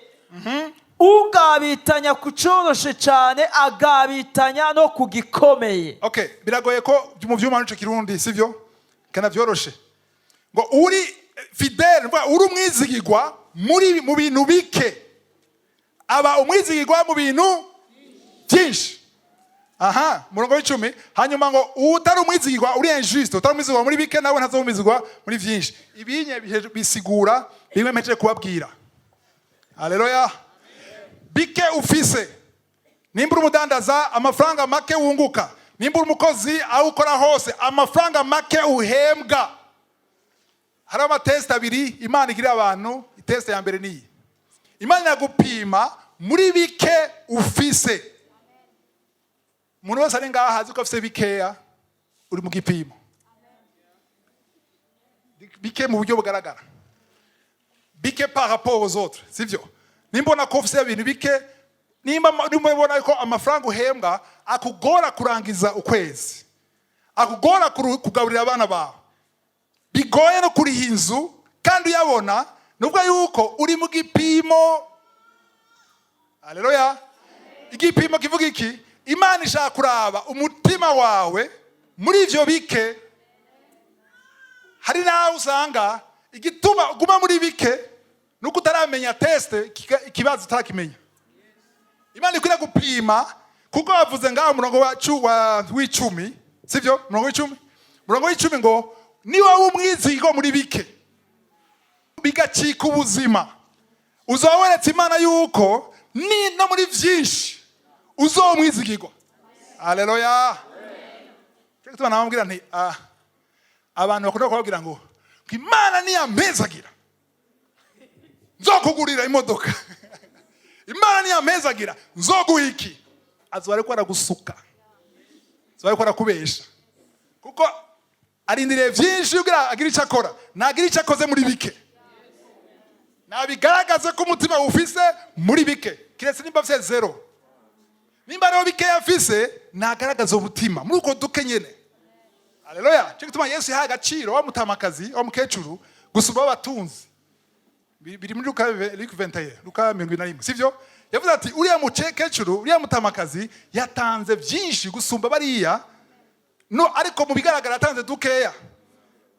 Ugabitanya kucoroshe cyane agabitanya no kugikomeye. Okay, biragoye ko mu vyuma nico kirundi sivyo? Kana vyoroshe. Ngo uri fidèle, uri umwizigirwa mu bintu bike. Aba umwizigirwa mu bintu byinshi. Murongo w'icumi. Hanyuma ngo utari umwizigirwa uri injuste, utari umwizigirwa muri bike nawe ntazo umwizigirwa muri byinshi. Ibinye bisigura bimwe meje kubabwira. Haleluya. Bike ufise. Nimba umudandaza amafaranga make wunguka. Nimba umukozi awukora hose amafaranga make uhembwa. Hari amatest abiri Imana igira abantu. Itest ya mbere ni Imana yagupima muri bike ufise. Umuntu wese ari ngaha azi ko afise bikeya uri mu gipimo. Bike mu buryo bugaragara. Bike par rapport aux autres, sivyo? Nimbona ko ufise ibintu bike, nimba mbona ko amafaranga uhembwa akugora kurangiza ukwezi. Akugora kugaburira abana bawe. Bigoye no kuriha inzu kandi uyabona nubwo yuko uri mu gipimo. Haleluya. Igipimo kivuga iki? Imana ishaka kuraba umutima wawe muri ivyo bike. Hari nawe usanga igituma uguma muri bike nuko utaramenya teste ikibazo utarakimenya. Imana ikwiriye gupima kuko bavuze ngaho umurongo wacu w'icumi, sivyo? Umurongo w'icumi ngo ni wowe umwizigirwa muri bike bigacika ubuzima uzoweretse Imana yuko ni no muri vyinshi uzomwizigirwa. Haleluya. Cyo tubana bambwira nti abantu bakunda kubabwira ngo Imana ni yamezagira nzokugurira imodoka. Imana ni yamezagira nzoguhiki. Azware ko aragusuka. Azware ko arakubesha. Kuko arindiriye vyinshi ugira agira icakora. Nagira icakoze muri bike. Nabigaragaze ko umutima ufise muri bike. Kiretse nimba afise 0. Nimba rero bike yafise nagaragaza umutima muri uko duke nyene. Haleluya. Cyo gituma Yesu yaha agaciro wa mutamakazi wa mukecuru gusumba abatunzi. Biri muri Luka 21, Luka 21, sivyo? Yavuze ati uriya mukecuru, uriya mutamakazi yatanze byinshi gusumba bariya. No, ariko mu bigaragara yatanze dukeya.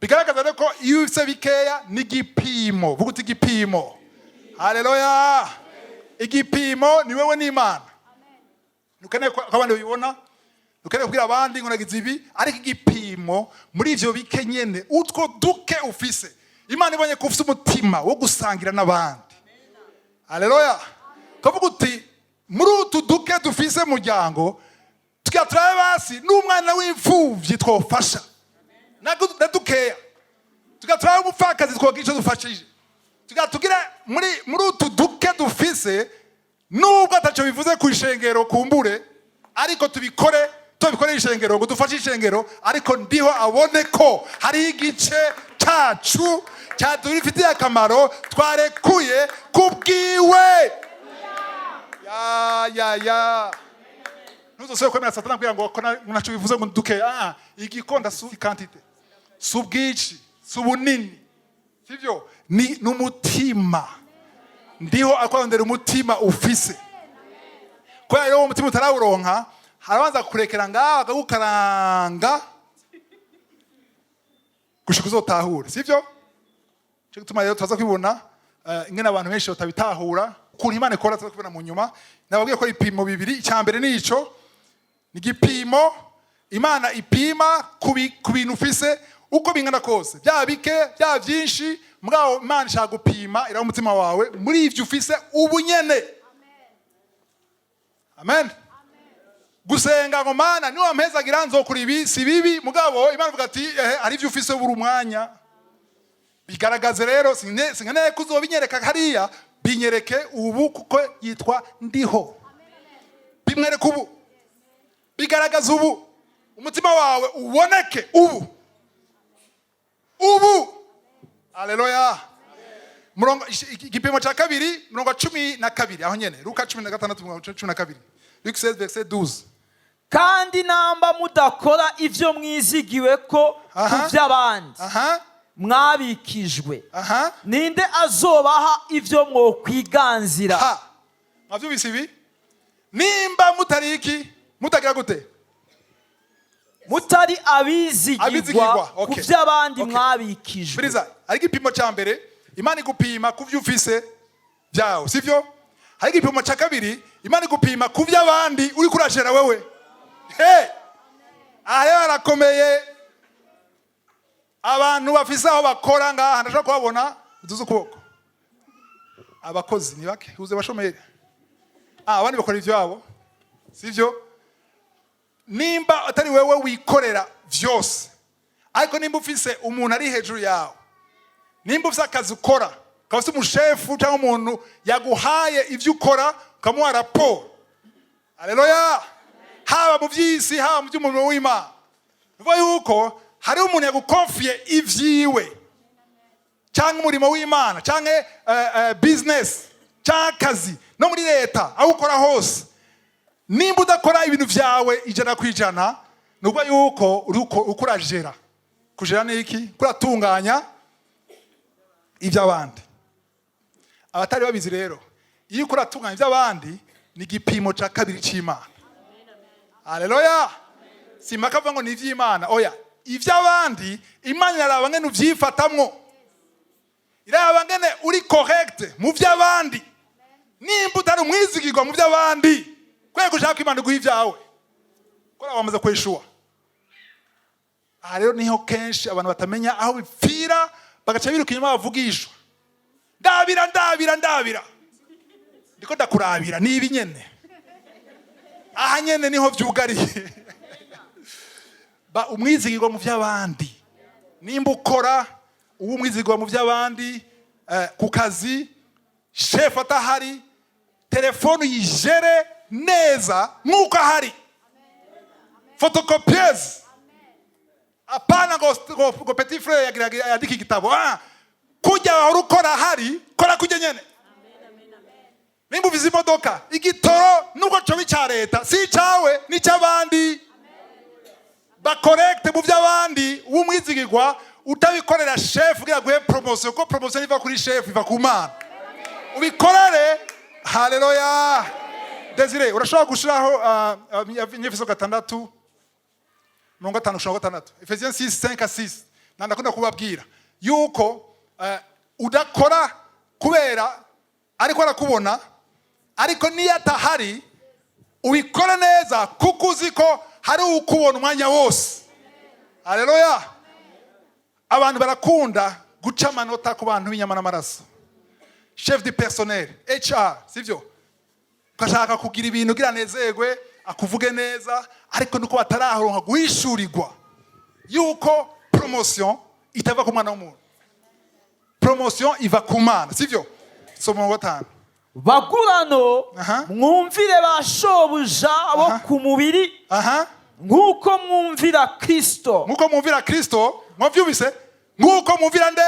Bigaragaza rero ko iyo ufise bikeya ni gipimo. Vuga uti igipimo. Haleluya. Igipimo ni wewe n'Imana. Nukeneye ko abandi bibona. Nukeneye kubwira abandi ngo nagize ibi, ariko igipimo muri ivyo bike nyene utwo duke ufise. Imana ibonye ko ufise umutima wo gusangira n'abandi. Haleluya. Kavuga uti muri utu duke dufise muryango tugaturabe basi n'umwana w'imfuvyi twofasha. Nadukeya. Tugaturabe umupfakazi twogisha dufashije. Tugatugira muri utu duke dufise nubwo ataco bivuze ku ishengero kumbure ariko tubikore ishengero ngo dufashe ishengero ariko ndiho abone ko hari igice cacu cyadufitiye akamaro twarekuye kubwiwe. Ya ntuzosubire kwemera Satani kugira ngo naco bivuze ngo duke. Igikonda su quantité su bwici su bunini, sivyo? Ni n'umutima. Ndiho akwandera umutima ufise. Kwa rero umutima utarawuronka harabanza kurekera ngaho akagukaranga gushika uzotahura, sivyo? Cyo gituma rero tuza kwibona ingene abantu benshi batabitahura ukuntu Imana ikora. Tuza kubona mu nyuma nababwiye ko ipimo bibiri. Icyambere ni ico ni gipimo Imana ipima ku bintu ufise uko bingana kose, bya bike bya byinshi. Mugabo Imana ishaka gupima ira umutima wawe muri ivyo ufise ubunyene. Amen. Gusenga ngo Mana ni wampezagira nzokuri ibi si bibi. Mugabo Imana ivuga ati ari ivyo ufise buri umwanya. Bigaragaze rero sinkeneye kuzobinyereka hariya, binyereke ubu kuko yitwa ndiho. Bimwereke ubu. Bigaragaze ubu. Umutima wawe uboneke ubu. Haleluya. Murongo igipimo cha kabiri murongo 12 aho nyene Luka 16:12. Luke 16 verset 12. kandi namba mudakora ivyo mwizigiwe ko ku vy'abandi mwabikijwe, ninde azobaha ivyo mwokwiganzira? Mwavyumvise ibi? Nimba mutari iki? Mutagira gute? Mutari abizigirwa ku vy'abandi mwabikijwe. Biriza, hari igipimo ca mbere Imana igupima ku vyo ufise vyawe, sivyo? Hari igipimo ca kabiri Imana igupima ku vy'abandi uri kurashera wewe. Aho arakomeye. Abantu bafise aho bakora ngaha ndashaka kubabona uduze ukuboko. Abakozi ni bake uze bashomere. Abandi bakora ivyabo, sivyo? Nimba atari wewe wikorera vyose, ariko nimba ufise umuntu ari hejuru yawe, nimba ufise akazi ukora, ukaba umushefu cyangwa umuntu yaguhaye ivyo ukora ukamuha raporo, haleluya, haba mu vy'isi haba mu by'umurimo w'Imana, bivuga yuko hari umuntu yagukonfiye ivyiwe cyangwa umurimo w'Imana cyangwa business cyangwa akazi no muri leta aho ukora hose. Nimba udakora ibintu vyawe 100%, nubwo yuko ukurajera. Kujera ni iki? Kuratunganya ivy'abandi. Abatari babizi rero, iyo kuratunganya ivy'abandi ni gipimo ca kabiri c'Imana. Haleluya. Simaka vango ni ivy'Imana. Oya, ivy'abandi Imana yaraba ngene uvyifatamwo. Iraba ngene uri correct mu vy'abandi. Nimba utari umwizigirwa mu vy'abandi, kwe gushaka Imana guha ivyawe, kora wamaze kweshua. Aha rero niho kenshi abantu batamenya aho bipfira, bagaca biruka inyuma bavugishwa. Ndabira ndiko ndakurabira ni ibi nyene. Aha nyene niho vyugariye. Ba umwizigirwa mu vy'abandi. Nimba ukora uwo umwizigirwa mu vy'abandi, ku kazi chef atahari, telefone yijere neza nkuko ahari, photocopieuse apana ngo petit frère yandika igitabo, kujya aho ukora ahari kora kujya nyene. Nimba uvize imodoka, igitoro nubwo cyo bica leta si cyawe ni cy'abandi, ba correct mu by'abandi. Umwizigirwa utabikorera chef kugira guhe promotion, ko promotion iva kuri chef iva ku Mana. Ubikorere. Haleluya. Desire, urashobora gushiraho Efeso 6:5-6. Ephesians 6:5-6. Ndakunda kubabwira yuko udakora kubera ariko arakubona, ariko niyo atahari ubikora neza kuko uziko hari ukubona umwanya wose. Haleluya. Abantu barakunda guca amanota ku bantu b'inyama n'amaraso. Chef du personnel, HR, sivyo? Ukashaka kugira ibintu gira nezegwe, akuvuge neza, ariko nuko batararonka guhishurirwa yuko promotion itava ku mwana w'umuntu. Promotion iva ku Mana, sivyo? Somo 5. Bagurano, mwumvire bashobuja abo ku mubiri, nkuko mwumvira Kristo. Nkuko mwumvira Kristo, mwavyumvise? Nkuko mwumvira nde?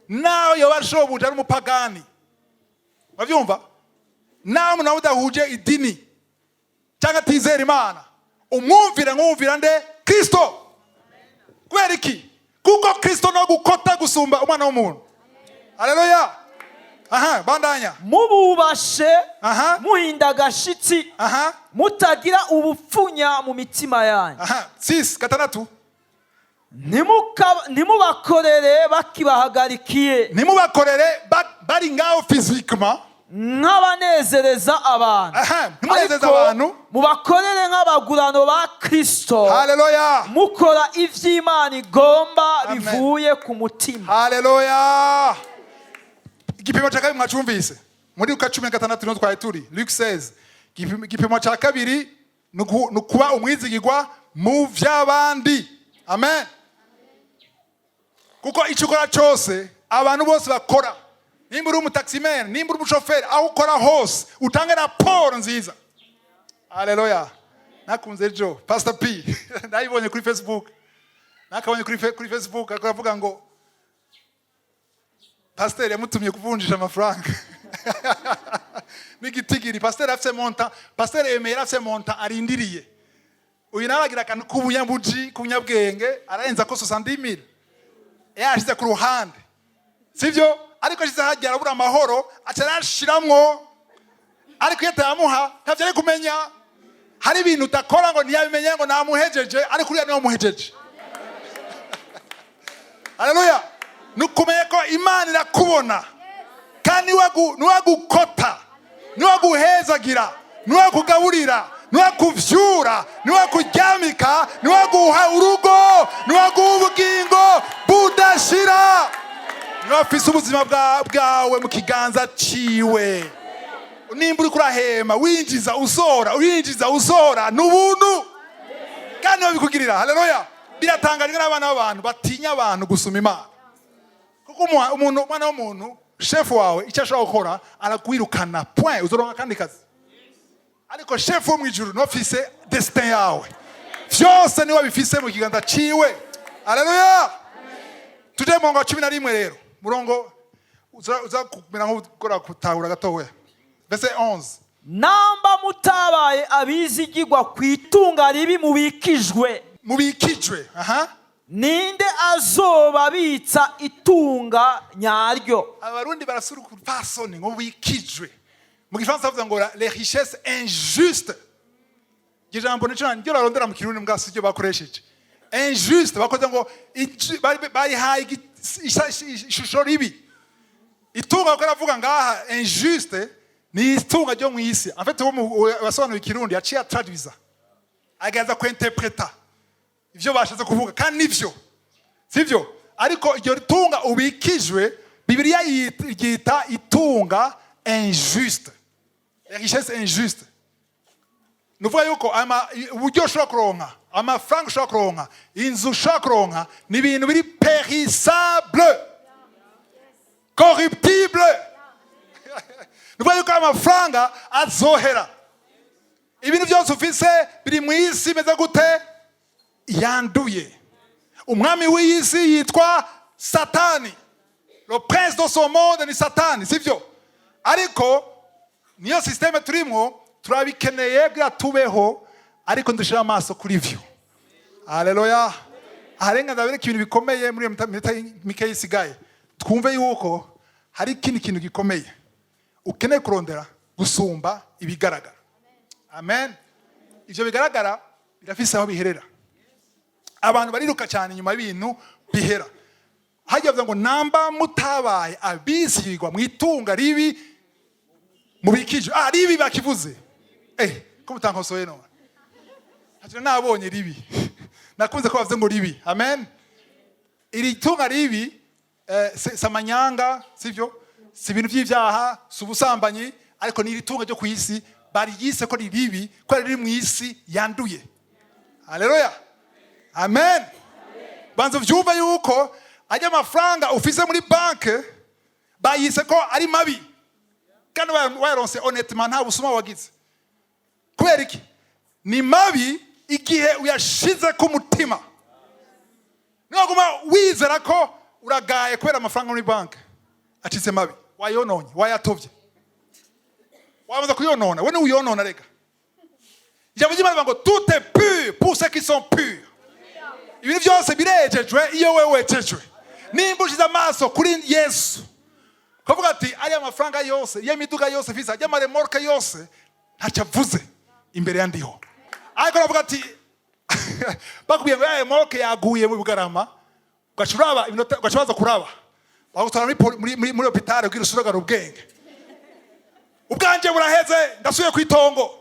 Nawe yobashobuja ari umupagani. Mwavyumva? Nawe nawe udahuje idini cyangwa tizera Imana, umwumvira nkumvira nde? Kristo. Kubera iki? Kuko Kristo no gukota gusumba umwana w'umuntu. Haleluya. Bandanya. Mububashe, muhinda agashitsi, mutagira ubupfunya mu mitima yanyu. 6:6. Nimubakorere bakibahagarikiye. Nimubakorere bari ngaho physiquement, nk'abanezereza abantu. Munezeza abantu. Mubakorere nk'abagurano ba Kristo. Haleluya. Mukora ivy'Imana igomba bivuye ku mutima. Haleluya. Igipimo cya kabiri mwacumvise muri Luka 10:6 no twari turi Luke 16. Igipimo cya kabiri nukuba umwizigirwa mu vy'abandi. Amen. Kuko icyo ukora cyose abantu bose bakora, nimba uri umutaximan, nimba uri umushoferi, aho ukora hose utange raporo nziza. Haleluya. Nakunze ejo Pastor P nayibonye kuri Facebook, nakabonye kuri Facebook akavuga ngo Pastor yamutumye kuvunjisha amafaranga. n'igitigiri pasiteri afise monta, pasiteri Emera afise monta arindiriye. Uyu nawe agira akantu k'ubunyambuji k'ubunyabwenge ararenza ko 70,000 yashize ku ruhande, sivyo? Ariko ashize hajya arabura amahoro aca arashiramwo, ariko iyo atayamuha ntavyo ari kumenya. Hari ibintu utakora ngo ntiyabimenye ngo namuhejeje, ariko uriya niwe muhejeje. Haleluya! Nukumeye ko Imana irakubona kandi niwagukota, niwaguhezagira, niwakugaburira, niwakuvyura, niwakuryamika, niwaguha urugo, niwaguha ubugingo budashira, niwafise ubuzima bwawe mu kiganza ciwe. Nimba uriko urahema winjiza usora n'ubuntu kandi babikugirira. Haleluya! Biratangaje n'abana b'abantu batinya abantu gusuma Imana, kuko umwana w'umuntu chef wawe icyo ashobora gukora arakwirukana point, uzoronka kandi kazi. Ariko chef wo mwijuru no fise destin yawe, vyose niwe bifise mu kiganza ciwe. Haleluya! Tuje mu ngo 11 rero, murongo uza kumera nko gukora kutahura gatowe. Verse 11. Namba mutabaye abizigirwa kwitunga ribi mubikijwe. Ninde azobabitsa itunga nyaryo? Abarundi barasura ku pasoni ngo bikijwe. Mu gifaransa bavuga ngo les richesses injustes. Ijambo nico njye rarondera mu kirundi mbwa sivyo bakoresheje. Injuste bakoze ngo bari hayi ishusho ribi. Itunga ko ravuga ngaha injuste ni itunga ryo mwisi. En fait basobanura ikirundi yaciye traduisa. Agaza ko interpreta ivyo bashatse kuvuga kandi nivyo, sivyo? Ariko iryo tunga ubikijwe Bibiliya yita itunga injuste, richesse injuste. Nuvuga yuko uburyo ushobora kuronka, amafaranga ushobora kuronka, inzu ushobora kuronka ni ibintu biri périssable, corruptible. Nuvuga yuko amafaranga azohera. Ibintu byose ufise biri mu isi meze gute? Yanduye. Umwami w'isi yitwa Satani. Le prince de ce monde ni Satani, sivyo? Ariko niyo systeme turimo turabikeneye bwa tubeho, ariko ndushira amaso kuri vyo. Haleluya! Arenga ndabereka ibintu bikomeye muri Mikayi sigaye. Twumve yuko hari kintu gikomeye ukeneye kurondera gusumba ibigaragara. Amen. Ivyo bigaragara birafise aho biherera. Abantu bariruka cyane nyuma y'ibintu bihera. Hajya bavuga ngo namba mutabaye abizigirwa mwitunga ribi mubikije. Ribi bakivuze. Ko mutankosoye none. Ati nabonye ribi. Nakunze ko bavuze ngo ribi. Amen. Iri tunga ribi samanyanga, sivyo? Si ibintu by'ivyaha, subusambanyi, ariko ni iri tunga ryo kwisi bari yise ko ribi ko riri mu isi yanduye. Haleluya! Amen. Banzo vyumva yuko ajya amafaranga ufise muri banke bayise ko ari mabi, kandi waronse honnêtement nta busuma wagize. Kubera iki? Ni mabi igihe uyashize ku mutima. Naguma wizera ko uragaye kubera amafaranga muri banke acitse mabi, wayononye, wayatovye, wamaze kuyonona. We ni uyonona rega. Ijambo ry'Imana ngo tout est pur pour ceux qui sont purs. Ibintu byose birejejwe iyo wewe wejejwe. Nimba ushize amaso kuri Yesu, kuvuga ati ari amafaranga yose, iyo miduga yose visa, ajya maremorka yose ntacyo avuze imbere yandiho. Ariko navuga ati bakubwiye ngo ya remorke yaguye mu Bugarama, ugacuraba iminota, ugacabaza kuraba, bagutwara muri hopitale ugira usuragara ubwenge. Ubwanje buraheze ndasuye kwitongo.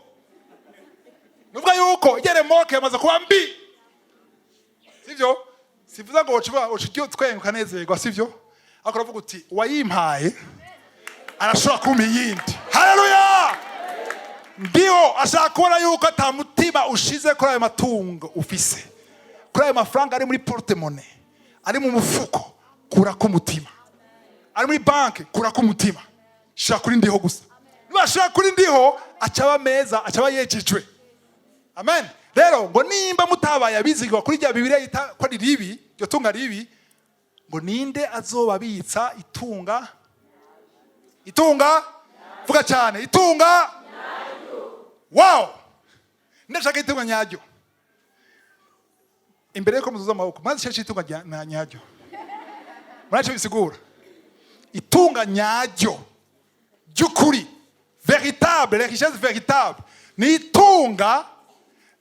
Nuvuga yuko iyo remorke yamaze kuba mbi, sivyo? Sivuza ngo ucyo twenguka nezerwa, sivyo? Ariko uravuga uti wayimpaye arashobora kumpa iyindi. Haleluya! Ndio ashaka kubona yuko atamutima ushize kuri ayo matungo ufise, kuri ayo mafaranga ari muri portemone, ari mu mufuko, kura ku mutima, ari muri banke, kura ku mutima. Shaka kuri ndiho gusa. Niba shaka kuri ndiho acaba meza, acaba yejejwe. Amen. Rero ngo nimba mutabaye abizigirwa kuri rya Bibiliya yita ko ribi, ryo tunga ribi, ngo ninde azobabitsa itunga vuga cyane itunga wow ndashaka itunga nyaryo imbere yuko muzuza amaboko maze cyo itunga nyaryo muracho bisigura itunga nyaryo ry'ukuri véritable les richesses véritables ni itunga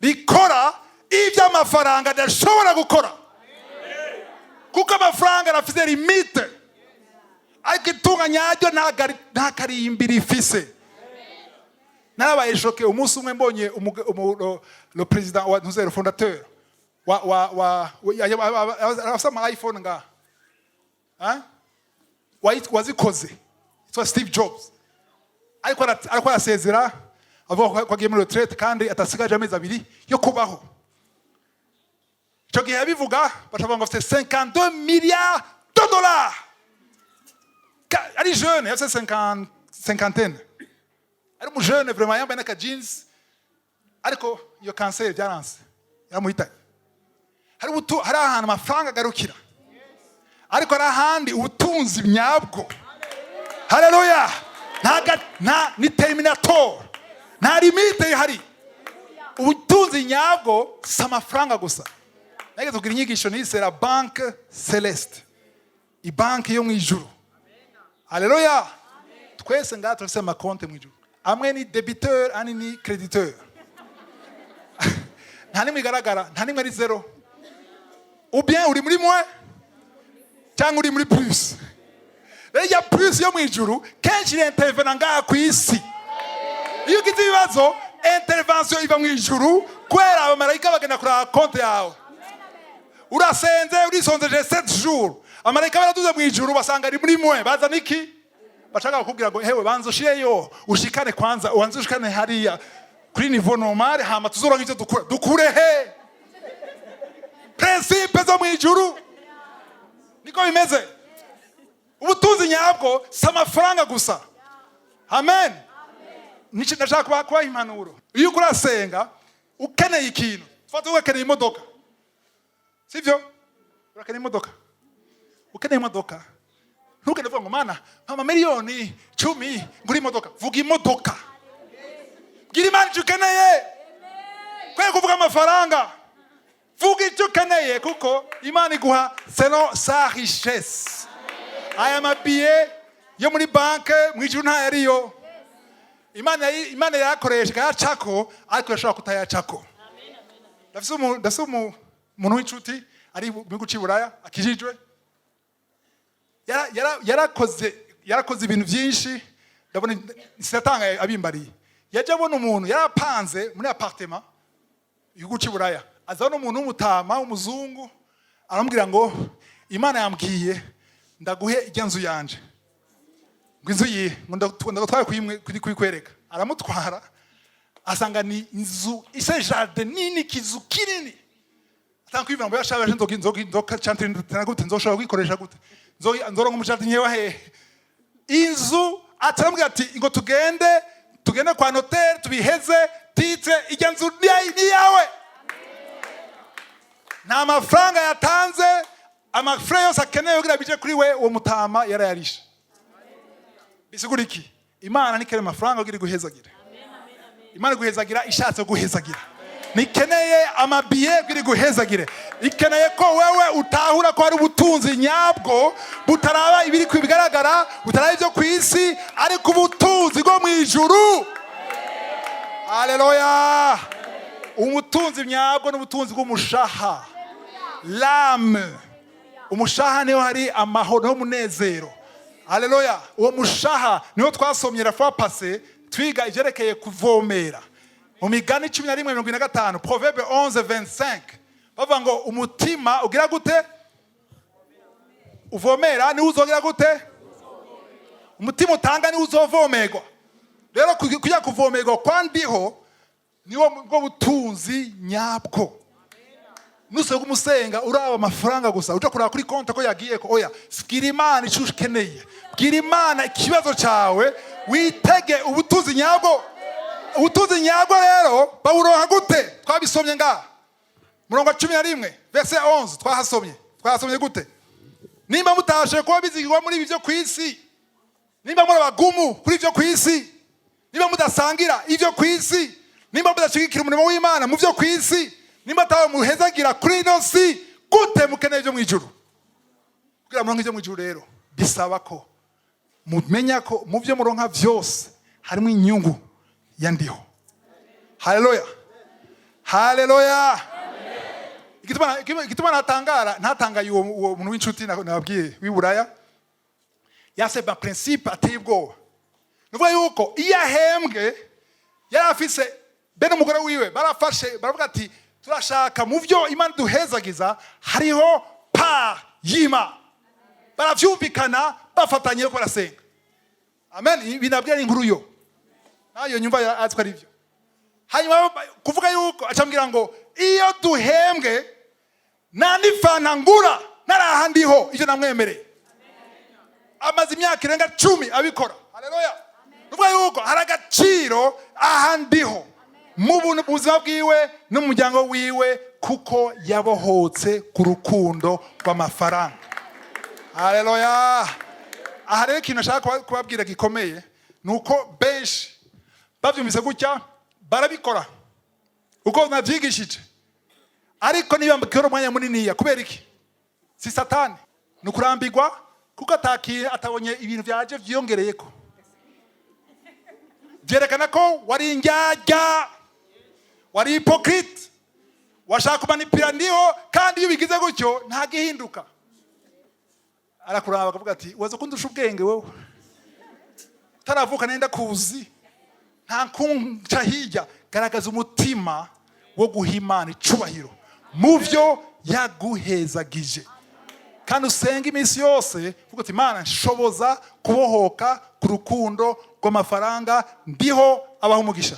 rikora ibyo amafaranga adashobora gukora kuko amafaranga arafite limite ariko itunga nyaryo nta karimbiri ifise narabaye choqué umunsi umwe mbonye le président wa nous le fondateur wa ama iPhone nga wazikoze so Steve Jobs ariko arasezera avuga ko agiye muri retraite kandi atasigaje amezi abiri yo kubaho cyo gihe yabivuga batavuga ngo afite 52 milliards de dollars ari jeune yafite 50 ari mu jeune vraiment yambaye naka jeans ariko iyo cancer byaranse yaramuhitanye hari ahantu amafaranga agarukira ariko hari ahandi ubutunzi nyabwo haleluya nta ni terminator nta limite ihari ubutunzi nyabwo si amafaranga gusa nageze kugira inyigisho nise la banque céleste ibanki yo mu ijuru haleluya twese ngaha turafise amakonte mu ijuru amwe ni débiteur andi ni créditeur nta nimwe igaragara nta nimwe ari zero ou bien uri muri moins cyangwa uri muri plus rero ya plus yo mu ijuru kenshi intervena ngaha ku isi iyo ugize ibibazo intervention iva mu ijuru kubera abamarayika bagenda kuraba konte yawe urasenze urisonzeje 7 jours abamarayika baraduze mu ijuru basanga ari muri mwe bazana iki bashaka kukubwira ngo hewe banza ushireyo ushikane kwanza ubanze ushikane hariya kuri niveau normal hama tuzoronka ivyo dukure he principe zo mu ijuru niko bimeze ubutunzi nyabwo si amafaranga gusa amen nico ndashaka kuba impanuro iyo urasenga ukeneye ikintu fata ukeneye imodoka sivyo urakeneye imodoka ukeneye imodoka ntukende vuga ngo mana mama miliyoni 10 nguri imodoka vuga imodoka gira imana icyo ukeneye kwe kuvuga amafaranga vuga icyo ukeneye kuko imana iguha selon sa richesse aya mabiye yo muri banke mu ijuru nta yariyo imana yakoresha yacako ariko yashobora kutayacako ndafise umuntu w'inshuti ari mu guca iburaya akijijwe yarakoze ibintu byinshi ndabona sinatanga abimbariye yaje abona umuntu yarapanze muri appartement y'uguca iburaya azana umuntu w'umutama w'umuzungu aramubwira ngo imana yambwiye ndaguhe ijya nzu yanje ngo inzu yihe ngo ndagutwara kuyikwereka aramutwara asanga ni inzu ise jardin nini kizu kinini atanga kwivira ngo yashabaje nzoka chantre gute nzoshobora kwikoresha gute nzoronka umujardin yewe he inzu atarambwira ati ngo tugende kwa notaire tubiheze titre ijya nzu ni yawe nta mafaranga yatanze amafaranga yose akeneye kugira bije kuri we uwo mutama yarayarisha bisigura iki imana nikere amafaranga kugira guhezagira imana guhezagira ishatse guhezagira nikeneye amabiye kugira guhezagire ikeneye ko wewe utahura ko ari ubutunzi nyabwo butaraba ibiri kwibigaragara butaraba ibyo ku isi ariko ubutunzi bwo mu ijuru haleluya umutunzi nyabwo n'ubutunzi bw'umushaha l'âme umushaha niho hari amahoro n'umunezero haleluya uwo mushaha niho twasomye la fois passée twiga ijerekeye kuvomera mu migani 11:25 proverbe 11:25 bavuga ngo umutima ugira gute uvomera ni uzogira gute umutima utanga ni uzovomerwa rero kujya kuvomerwa kwandiho niwo bwo butunzi nyabwo nusego umusenga uraba amafaranga gusa uja kuraba kuri konti ko yagiye ko oya bwira imana icyo ukeneye bwira imana ikibazo cyawe witege ubutunzi nyabwo ubutunzi nyabwo rero bawuronka gute twabisomye ngaha murongo 11 verset 11 twahasomye gute nimba mutashe kuba bizigirwa muri ibi byo ku isi nimba muri abagumu kuri ibyo ku isi, nimba mudasangira ibyo ku isi, nimba mudashigikira umurimo w'Imana mu byo ku isi, nimba atawe muhezagira kuri ino si, gute mukeneye ibyo mu ijuru? Kugira muronke ibyo mu ijuru rero bisaba ko mumenya ko mu byo muronka byose harimo inyungu yandiho. Haleluya, haleluya. Igituma ntatangaye uwo muntu w'inshuti nababwiye w'iburaya, yaseba principe ateye ubwoba. Nuvuga yuko iyo ahembwe yari afise bene umugore wiwe barafashe baravuga ati turashaka mu byo Imana duhezagiza hariho pa yima, baravyumvikana bafatanye ko barasenga. Amen. Binabwiye inkuru yo nayo nyumva aziko ari byo. Hanyuma kuvuga yuko acambwira ngo iyo duhembwe nanifana ngura narahandiho ivyo namwemereye. Amaze imyaka irenga 10 abikora. Haleluya. Nuvuga yuko haragaciro ahandiho mu buzima bwiwe n'umuryango wiwe kuko yabohotse ku rukundo rw'amafaranga. Haleluya. Aha rero ikintu nashaka kubabwira gikomeye nuko benshi bavyumvise gutya barabikora uko navyigishije, ariko niba mbikora umwanya munini kubera iki? Si satani, nukurambirwa kuko atabonye ibintu byaje vyiyongereyeko. Byerekana ko wari indyarya, wari hypocrite, washaka kumanipira ndiho, kandi iyo bigize gutyo nta gihinduka. Arakuraba akavuga ati waza kundusha ubwenge wewe, taravuka nenda kuzi, nta kunca hirya. Garagaza umutima wo guhimana icubahiro mu byo yaguhezagije, kandi usenga iminsi yose uvuga ati Imana nshoboza kubohoka ku rukundo rw'amafaranga, ndiho abaho umugisha.